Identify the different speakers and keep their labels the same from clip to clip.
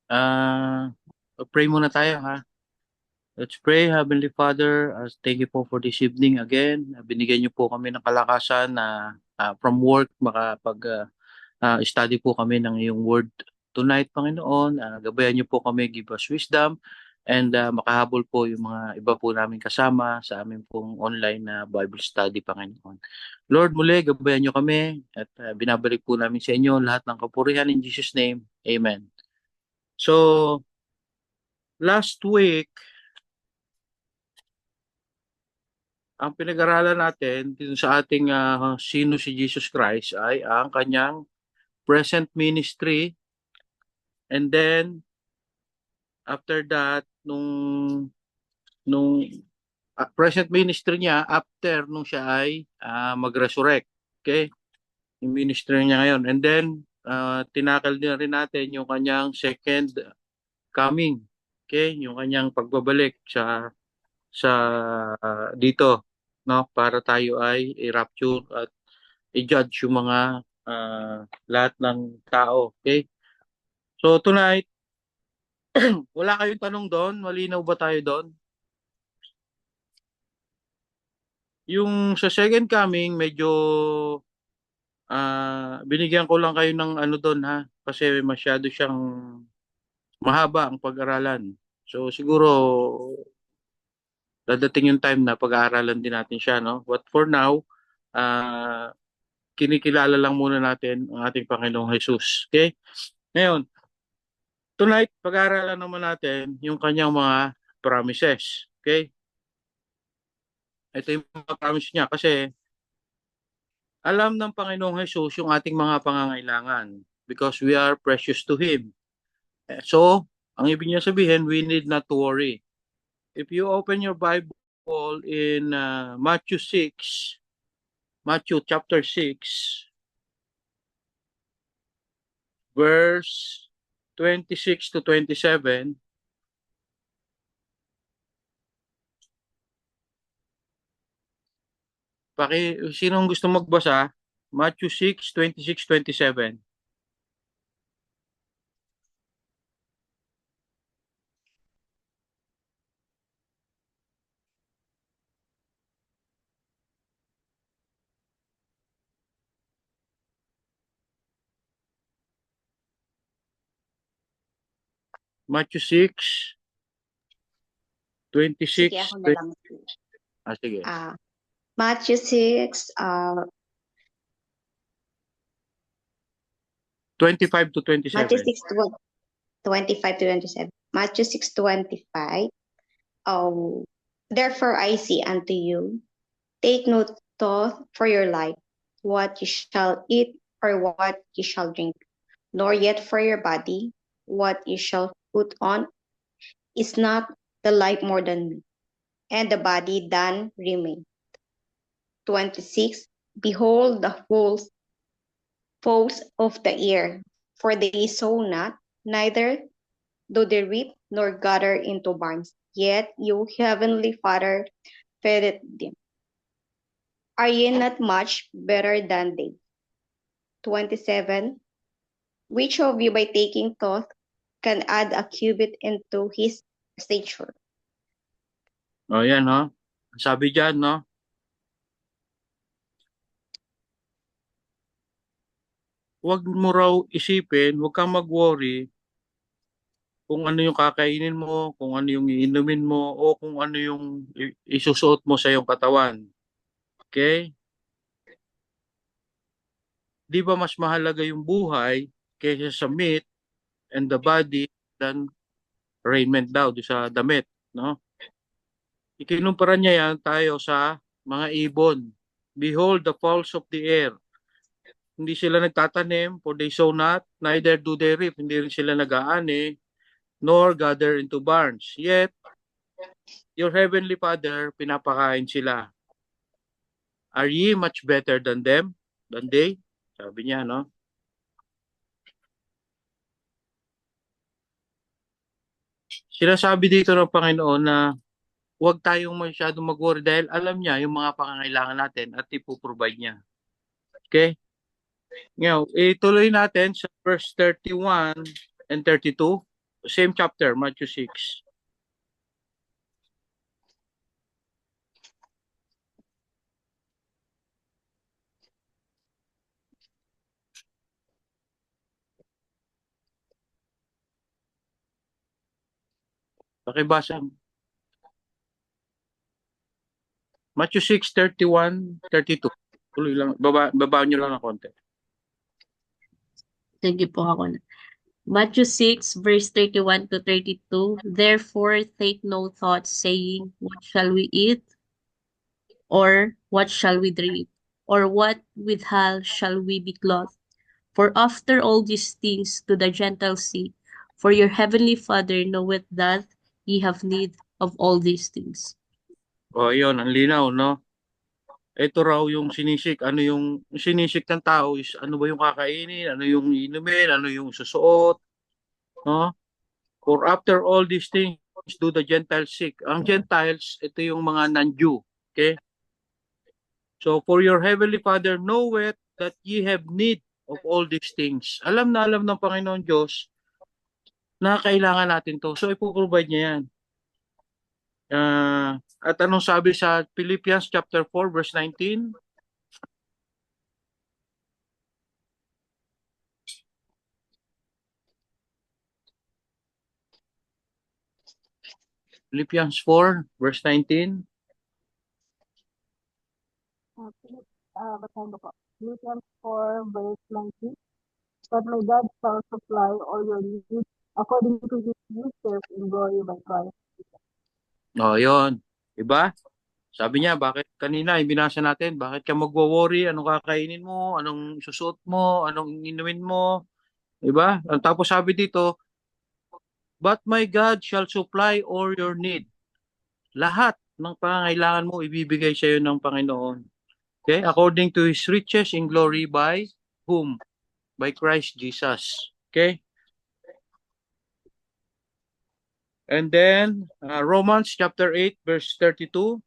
Speaker 1: Ah, pray muna tayo ha. Let's pray, Heavenly Father. Thank you po for this evening again. Binigyan niyo po kami ng kalakasan na from work makapag-study po kami ng iyong word tonight, Panginoon. Gabayan niyo po kami, give us wisdom, and makahabol po yung mga iba po namin kasama sa amin pong online na Bible study, Panginoon. Lord, muli, gabayan niyo kami at binabalik po namin sa inyo lahat ng kapurihan in Jesus' name. Amen. So, last week, ang pinag-aralan natin dito sa ating sino si Jesus Christ ay ang kanyang present ministry, and then after that nung present ministry niya after nung siya ay mag-resurrect. Okay? Yung ministry niya ngayon. And then tinakal din rin natin yung kanyang second coming. Okay? Yung kanyang pagbabalik sa dito, no, para tayo ay i-rapture at i-judge yung mga lahat ng tao. Okay? So tonight, wala kayong tanong doon? Malinaw ba tayo doon? Yung sa second coming, medyo binigyan ko lang kayo ng ano doon ha, kasi masyado siyang mahaba ang pag-aralan. So siguro dadating yung time na pag-aaralan din natin siya, no? But for now, ah kinikilala lang muna natin ang ating Panginoong Jesus. Okay? Ngayon, tonight, pag-aaralan naman natin yung kanyang mga promises. Okay? Ito yung mga promise niya kasi alam ng Panginoong Jesus yung ating mga pangangailangan because we are precious to Him. So, ang ibig niya sabihin, we need not to worry. If you open your Bible in Matthew 6, Matthew chapter 6, verse 26 to 27, sinong gusto magbasa? Matthew 6, 26, 27. Matthew 6,
Speaker 2: Sige,
Speaker 1: 26,
Speaker 2: ako na
Speaker 1: 20.
Speaker 2: lang.
Speaker 1: Sige.
Speaker 2: Matthew 6,
Speaker 1: 25 to
Speaker 2: Matthew
Speaker 1: 27.
Speaker 2: 6, 25 to 27. Matthew 6, 25. Therefore I say unto you, take no thought for your life, what you shall eat or what you shall drink, nor yet for your body, what you shall put on. Is not the life more than meat, and the body than raiment? 26. Behold the fowls of the air, for they sow not, neither do they reap, nor gather into barns, yet your heavenly Father feedeth them. Are ye not much better than they? 27. Which of you by taking thought can add a cubit into his stature?
Speaker 1: O yan, no? Sabi dyan, no? Huwag mo raw isipin, huwag kang mag-worry kung ano yung kakainin mo, kung ano yung iinumin mo, o kung ano yung isusuot mo sa iyong katawan. Okay? Di ba mas mahalaga yung buhay kaysa sa meat and the body than raiment daw, do sa damit, no? Ikinumpara niya yan tayo sa mga ibon. Behold the fowls of the air. Hindi sila nagtatanim, for they sow not, neither do they reap. Hindi rin sila nag-aani, nor gather into barns. Yet, your heavenly Father, pinapakain sila. Are ye much better than them? Than they? Sabi niya, no? Sinasabi dito ng Panginoon na huwag tayong masyadong mag-worry dahil alam niya yung mga pangangailangan natin at ipoprovide niya. Okay? Ngayon, ituloy natin sa verse 31 and 32. same chapter, Matthew 6. Pakibasa. Matthew 6, 31, 32. Tuloy lang, baba nyo lang ng konti.
Speaker 3: Sige po ako na. Matthew 6, verse 31 to 32. Therefore, take no thought, saying, what shall we eat? Or what shall we drink? Or what withal shall we be clothed? For after all these things do the Gentiles seek. For your heavenly Father knoweth that ye have need of all these things.
Speaker 1: O, yun, ang linaw, no? Ito raw yung sinisik. Ano yung sinisik ng tao is ano ba yung kakainin, ano yung inumin, ano yung susuot, no? For after all these things do the Gentiles seek. Ang Gentiles, ito yung mga non-Jew. Okay? So, for your heavenly Father knoweth that ye have need of all these things. Alam na alam ng Panginoon Diyos na kailangan natin to. So, ipoprovide niya yan. At anong sabi sa Philippians chapter 4 verse 19? Philippians 4 verse 19.
Speaker 4: Basahin ko po. Philippians 4 verse 19. But my God shall supply all your needs according to his riches in glory by Christ.
Speaker 1: O, yun. Diba? Sabi niya, bakit kanina, binasa natin, bakit ka magwo-worry? Anong kakainin mo? Anong susuot mo? Anong inumin mo? Diba? Tapos sabi dito, but my God shall supply all your need. Lahat ng pangangailangan mo, ibibigay sa iyo ng Panginoon. Okay? According to His riches in glory by whom? By Christ Jesus. Okay? And then, Romans chapter 8, verse 32.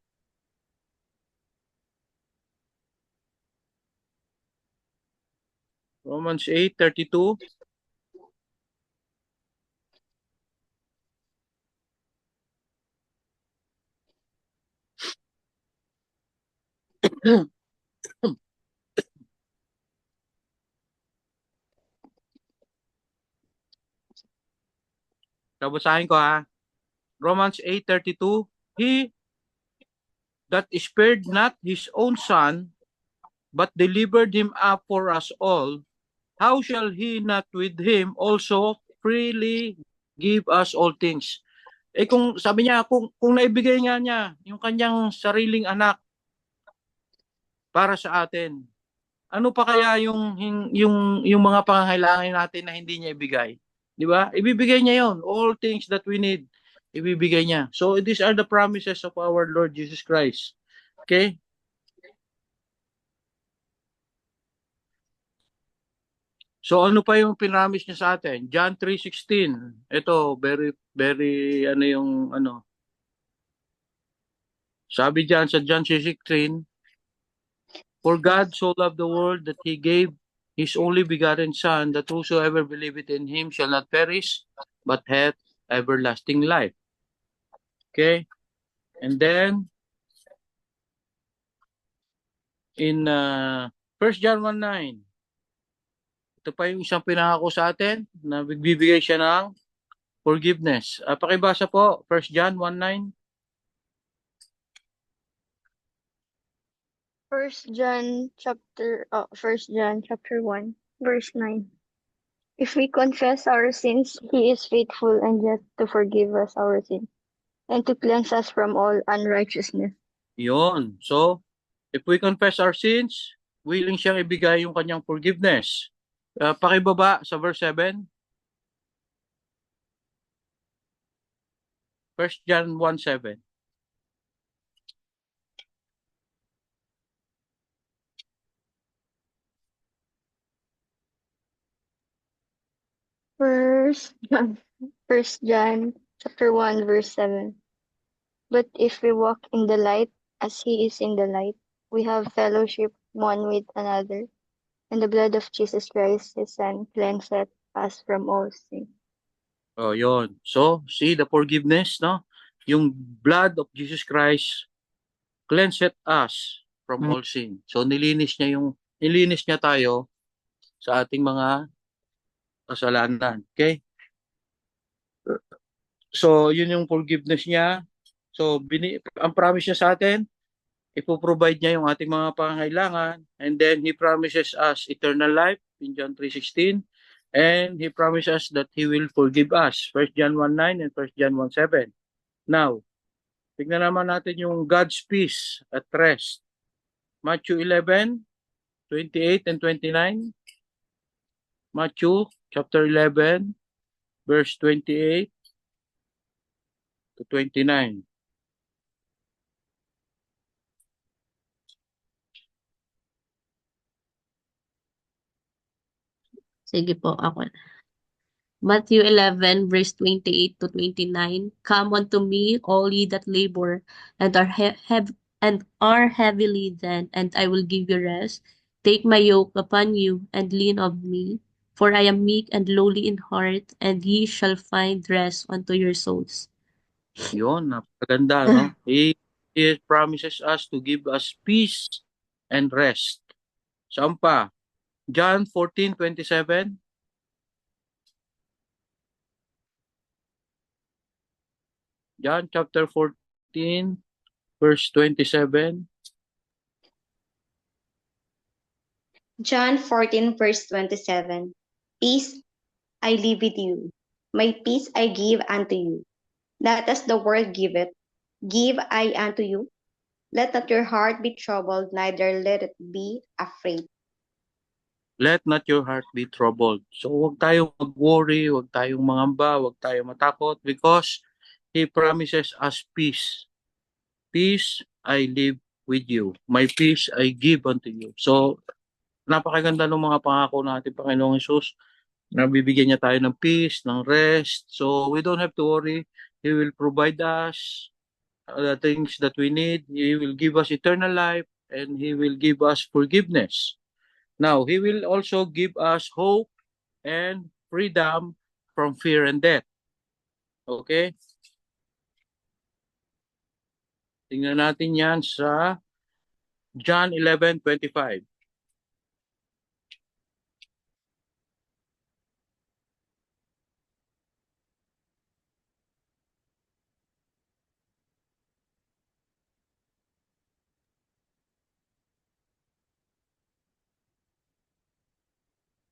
Speaker 1: Romans 8, 32. Babasahin ko ha. Romans 8:32, He that spared not his own son, but delivered him up for us all, how shall he not with him also freely give us all things? Kung sabi niya, kung naibigay nga niya yung kanyang sariling anak para sa atin, ano pa kaya yung mga pangangailangan natin na hindi niya ibigay? Di ba? Ibibigay niya yon, all things that we need. Ibibigay niya. So these are the promises of our Lord Jesus Christ. Okay? So ano pa yung pinamis niya sa atin? John 3:16. Ito, very very ano yung ano. Sabi diyan sa John 3:16, for God so loved the world that he gave his only begotten son, that whosoever believeth in him shall not perish but have everlasting life. Okay? And then in 1 John 1:9, ito pa yung isang pinangako sa atin na bibigay siya ng forgiveness. Pakibasa po, 1 John 1:9.
Speaker 5: First John chapter 1, verse 9. If we confess our sins, he is faithful and just to forgive us our sins and to cleanse us from all unrighteousness.
Speaker 1: Yun. So, if we confess our sins, willing siyang ibigay yung kanyang forgiveness. Pakibaba sa verse 7. 1 John 1:7.
Speaker 5: First John chapter 1, verse 7. But if we walk in the light as he is in the light, we have fellowship one with another, and the blood of Jesus Christ, his Son, cleanseth us from all sin.
Speaker 1: Oh, yon. So, see the forgiveness, no? Yung blood of Jesus Christ cleansed us from all sin. So, nilinis niya tayo sa ating mga kasalanan. Okay? So, yun yung forgiveness niya. So, ang promise niya sa atin, ipoprovide niya yung ating mga pangangailangan, and then He promises us eternal life in John 3:16, and He promises that He will forgive us, 1 John 1:9 and 1 John 1:7. Now, tignan naman natin yung God's peace at rest. Matthew 11:28 and 29. Matthew chapter 11, verse 28 to 29.
Speaker 3: Sige po, ako. Matthew 11, verse 28 to 29. Come unto me, all ye that labor and are heavily laden, and I will give you rest. Take my yoke upon you, and lean of me, for I am meek and lowly in heart, and ye shall find rest unto your souls.
Speaker 1: Yun, napakaganda, no? He promises us to give us peace and rest. Saan pa? John 14:27. John chapter 14, verse 27.
Speaker 2: John 14, verse 27. Peace I leave with you. My peace I give unto you. Not as the world giveth, give I unto you. Let not your heart be troubled, neither let it be afraid.
Speaker 1: Let not your heart be troubled. So huwag tayong mag-worry, huwag tayong mangamba, huwag tayong matakot, because He promises us peace. Peace I live with you. My peace I give unto you. So napakaganda ng mga pangako natin, Panginoong Hesus. Nabibigyan niya tayo ng peace, ng rest. So we don't have to worry. He will provide us the things that we need. He will give us eternal life, and He will give us forgiveness. Now, He will also give us hope and freedom from fear and death. Okay? Tingnan natin yan sa John 11:25.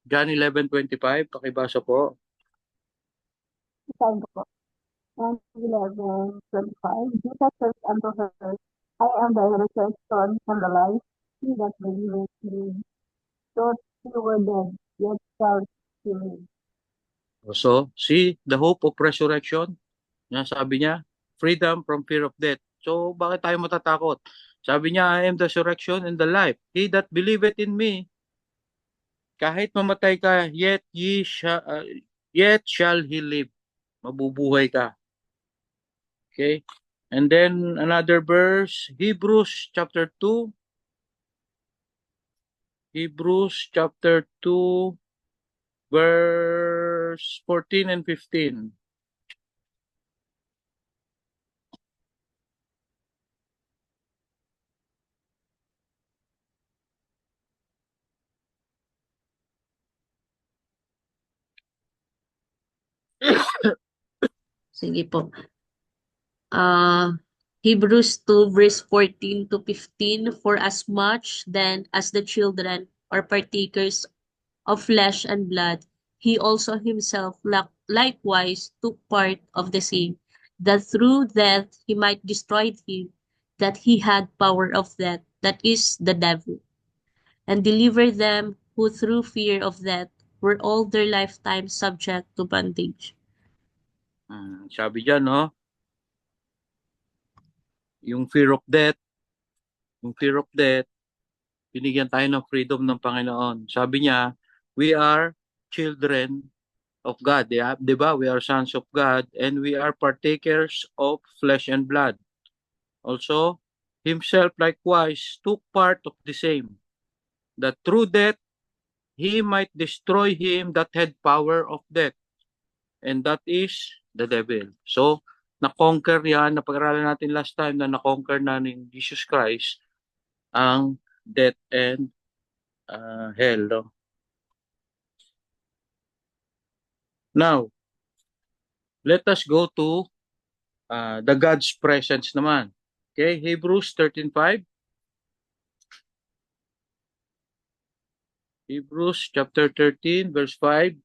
Speaker 1: John 11:25, pakibasa po.
Speaker 4: Isahin ko po. And 11:25. Jesus says unto her, I am the resurrection and the life. He that believeth in me, though he were dead, yet shall he live.
Speaker 1: So, see the hope of resurrection. Yan, sabi niya, freedom from fear of death. So, bakit tayo matatakot? Sabi niya, I am the resurrection and the life. He that believeth in me, kahit mamatay ka, yet shall he live. Mabubuhay ka. Okay? And then another verse, Hebrews chapter 2. Hebrews chapter 2, verse 14 and 15.
Speaker 3: Sige po. Hebrews 2, verse 14 to 15. For as much then as the children are partakers of flesh and blood, he also himself likewise took part of the same, that through death he might destroy him that he had power of death, that is, the devil, and deliver them who through fear of death were all their lifetime subject to bondage.
Speaker 1: Sabi dyan, no? Yung fear of death, binigyan tayo ng freedom ng Panginoon. Sabi niya, we are children of God. Diba? We are sons of God, and we are partakers of flesh and blood. Also, himself likewise took part of the same, that through death he might destroy him that had power of death. and that is the devil. So, na-conquer yan, napag-aralan natin last time na na-conquer na ni Jesus Christ ang death and hell. No? Now, let us go to the God's presence naman. Okay, Hebrews 13:5. Hebrews chapter 13, verse 5.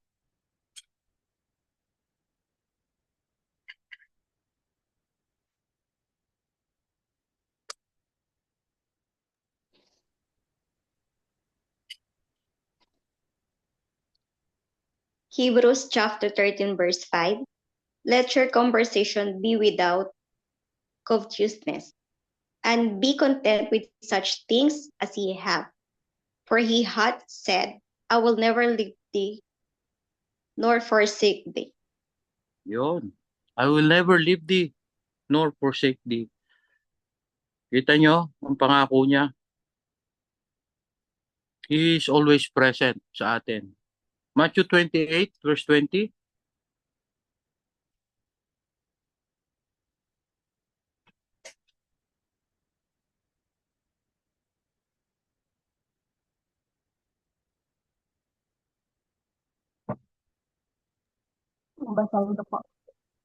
Speaker 2: Hebrews chapter 13, verse 5. Let your conversation be without covetousness, and be content with such things as ye have. For he hath said, I will never leave thee nor forsake thee.
Speaker 1: Yun. I will never leave thee nor forsake thee. Kita nyo ang pangako niya. He is always present sa atin. Matthew 28, verse 20.
Speaker 4: Basahin ko po.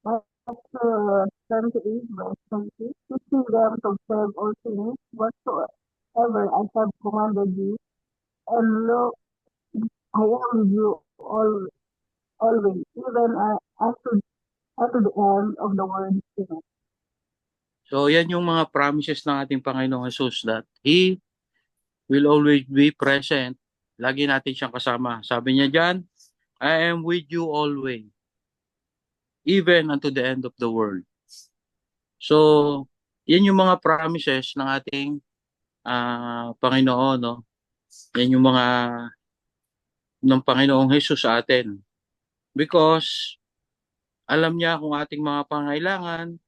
Speaker 4: Matthew 28, verse 20. Teaching them to observe all things whatsoever I have commanded you, and lo, I am with you always, even unto the end of the world. Amen.
Speaker 1: So, yan yung mga promises ng ating Panginoong Jesus that He will always be present. Lagi natin siyang kasama. Sabi niya dyan, I am with you always, even unto the end of the world. So, yan yung mga promises ng ating Panginoon, no? Yan yung mga ng Panginoong Jesus sa atin. Because alam niya kung ating mga pangailangan,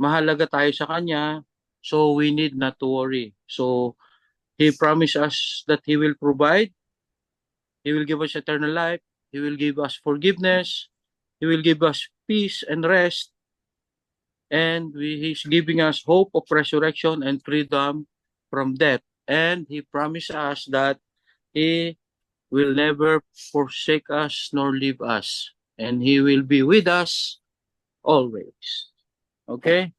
Speaker 1: mahalaga tayo sa Kanya, so we need not to worry. So, He promised us that He will provide, He will give us eternal life, He will give us forgiveness, He will give us peace and rest, and He's giving us hope of resurrection and freedom from death. And He promised us that He will never forsake us nor leave us, and He will be with us always. Okay?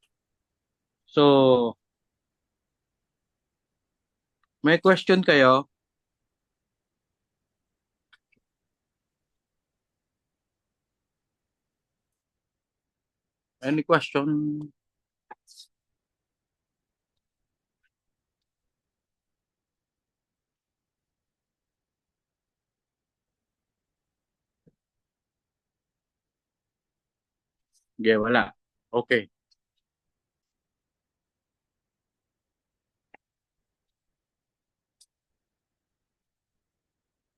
Speaker 1: So, may question kayo? Any question? Okay, wala. Okay.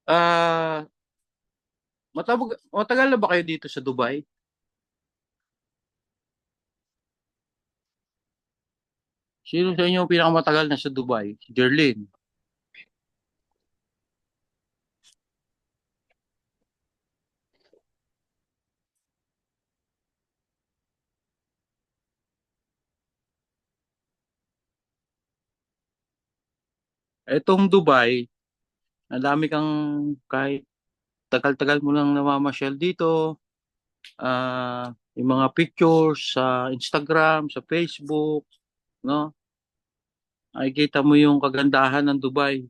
Speaker 1: Ah, matagal na ba kayo dito sa Dubai? Sino sa inyo ang pinakamatagal na sa Dubai? Si Jerlyn. Etong Dubai, ang dami kang kahit tagal-tagal mo lang namamasyal dito, yung mga pictures sa Instagram, sa Facebook, no? Nakikita mo yung kagandahan ng Dubai.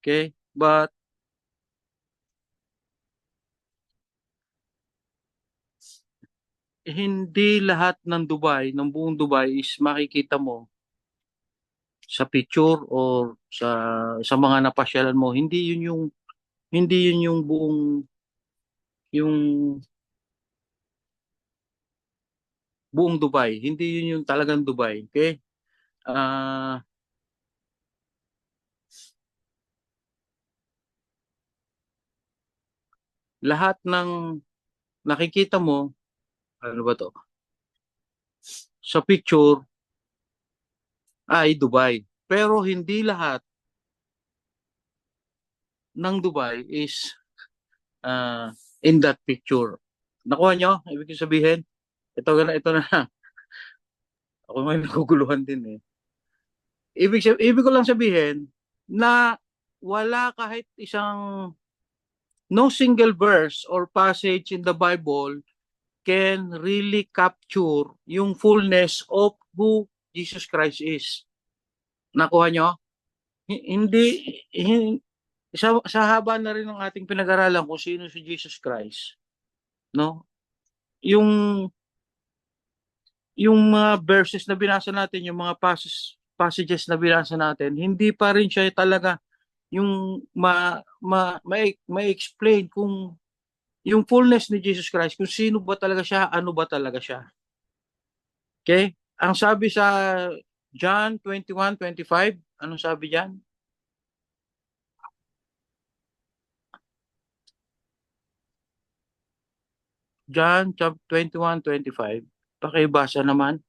Speaker 1: Okay? But hindi lahat ng Dubai, ng buong Dubai is makikita mo sa picture or sa mga napasyalan mo. Hindi yun yung yung buong Dubai. Hindi yun yung talagang Dubai. Okay? Ah, lahat ng nakikita mo, ano ba to? Sa picture ay Dubai. Pero hindi lahat ng Dubai is in that picture. Nakuha nyo? Ibig sabihin, ito na. Ako may naguguluhan din eh. Ibig ko lang sabihin na wala kahit isang no single verse or passage in the Bible can really capture yung fullness of who Jesus Christ is. Nakuha nyo? Hindi, sa haba na rin ng ating pinag-aralan kung sino si Jesus Christ, no? Yung mga verses na binasa natin, yung mga passages na binasa natin, hindi pa rin siya talaga yung ma-explain kung yung fullness ni Jesus Christ, kung sino ba talaga siya, ano ba talaga siya. Okay? Ang sabi sa John 21:25, anong sabi diyan? John 21:25. Pakibasa naman.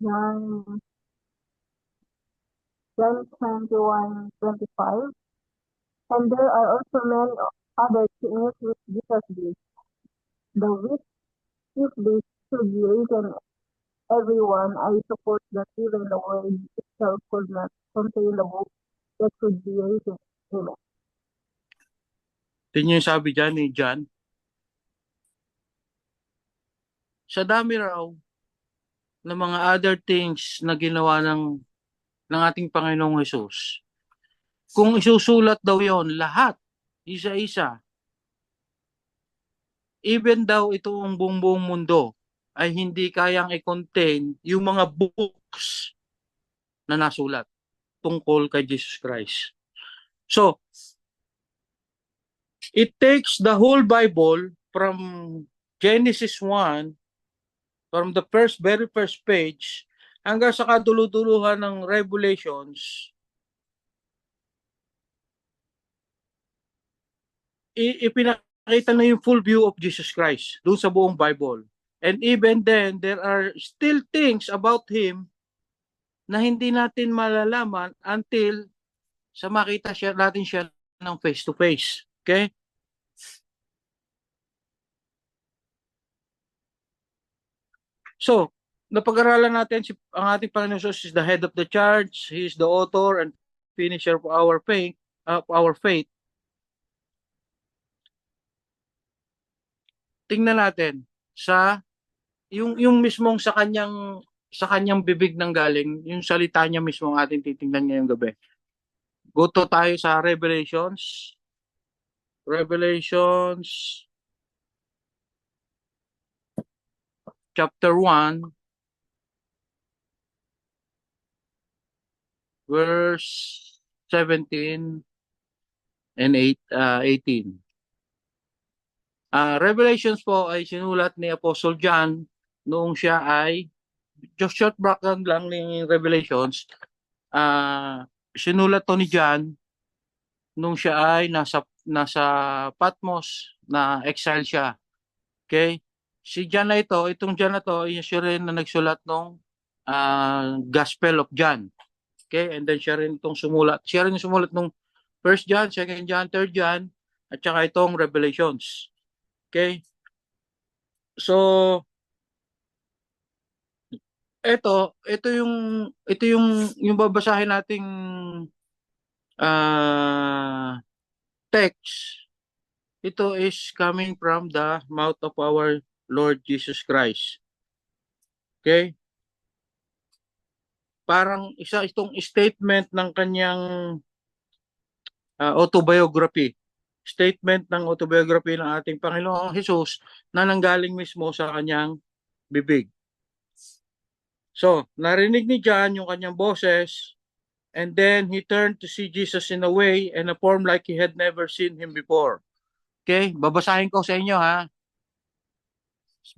Speaker 4: John 21:25. And there are also many other things which Jesus did, the which if they should be written everyone, I suppose that even the word itself could not contain the book that should be written. Amen.
Speaker 1: Tingnan yung sabi diyan ni John. Sa dami raw ng mga other things na ginawa ng ating Panginoong Hesus. Kung isusulat daw yon lahat, isa-isa, even daw itong buong mundo ay hindi kayang i-contain yung mga books na nasulat tungkol kay Jesus Christ. So, it takes the whole Bible from Genesis 1, from the very first page, hanggang sa kaduluduluhan ng Revelations, ipinakita na yung full view of Jesus Christ doon sa buong Bible. And even then, there are still things about Him na hindi natin malalaman until sa makita natin siya ng face to face. Okay? So, napag-aralan natin ang ating Panginoon Jesus is the head of the church. He is the author and finisher of our faith. Tingnan natin sa yung mismong sa kanyang bibig nang galing, yung salita niya mismo ang ating titingnan ngayong gabi. Go to tayo sa Revelations. Revelations chapter 1 verse 17 and 18. Revelations po ay sinulat ni Apostle John noong siya ay, just short background lang ng Revelations, sinulat to ni John nung siya ay nasa Patmos, na exile siya. Okay? Si John na itong John na to, siya rin na nagsulat ng Gospel of John. Okay? And then siya rin yung sumulat ng 1 John, 2 John, 3 John, at saka itong Revelations. Okay? So, ito yung babasahin nating text. Ito is coming from the mouth of our Lord Jesus Christ. Okay? Parang itong statement ng kanyang autobiography. Statement ng autobiography ng ating Panginoong Jesus na nanggaling mismo sa kanyang bibig. So, narinig ni John yung kanyang boses, and then he turned to see Jesus in a way and a form like he had never seen him before. Okay? Babasahin ko sa inyo ha.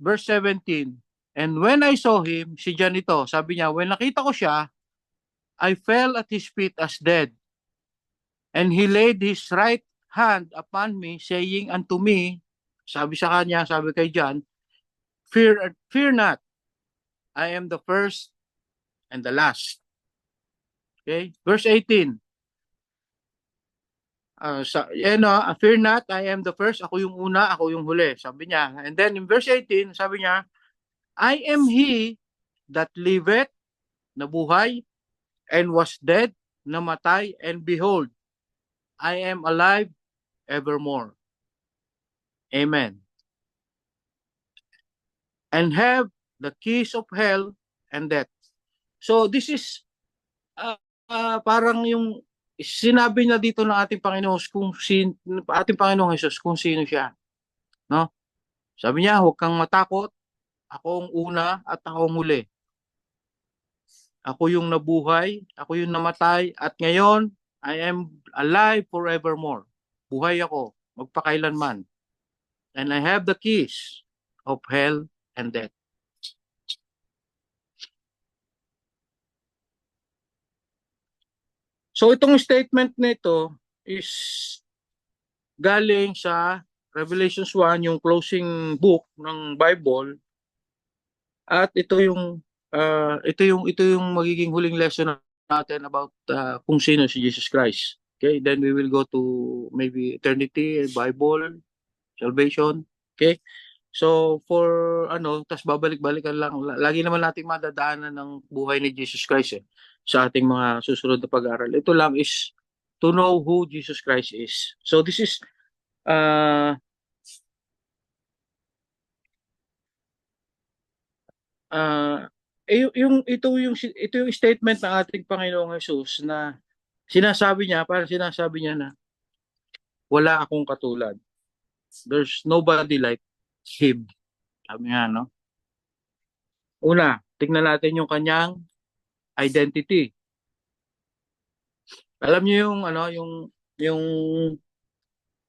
Speaker 1: Verse 17. And when I saw him, si John ito, sabi niya, when nakita ko siya, I fell at his feet as dead. And he laid his right hand upon me, saying unto me, sabi sa kanya, sabi kay John, fear not, I am the first and the last. Okay? Verse 18. fear not, I am the first. Ako yung una, ako yung huli. Sabi niya. And then in verse 18, sabi niya, I am he that liveth, nabuhay, and was dead, namatay, and behold, I am alive evermore. Amen. And have the keys of hell and death. So this is parang yung sinabi niya dito ng ating Panginoon ating Panginoong Hesus kung sino siya, no? Sabi niya, huwag kang matakot. Ako ang una at ako ang huli. Ako yung nabuhay, ako yung namatay, at ngayon, I am alive forevermore. Buhay ako, magpakailanman. And I have the keys of hell and death. So itong statement nito is galing sa Revelations 1, yung closing book ng Bible, at ito yung magiging huling lesson natin about kung sino si Jesus Christ. Okay, then we will go to maybe eternity, Bible, salvation. Okay, so for tas babalik-balikan lang, lagi naman nating madadaanan ng buhay ni Jesus Christ sa ating mga susunod na pag-aaral. Ito lang is to know who Jesus Christ is. So this is ito yung statement ng ating Panginoong Hesus na sinasabi niya na wala akong katulad. There's nobody like him. Sabi nga, no? Una, tingnan natin yung kanyang identity. Alam niyo yung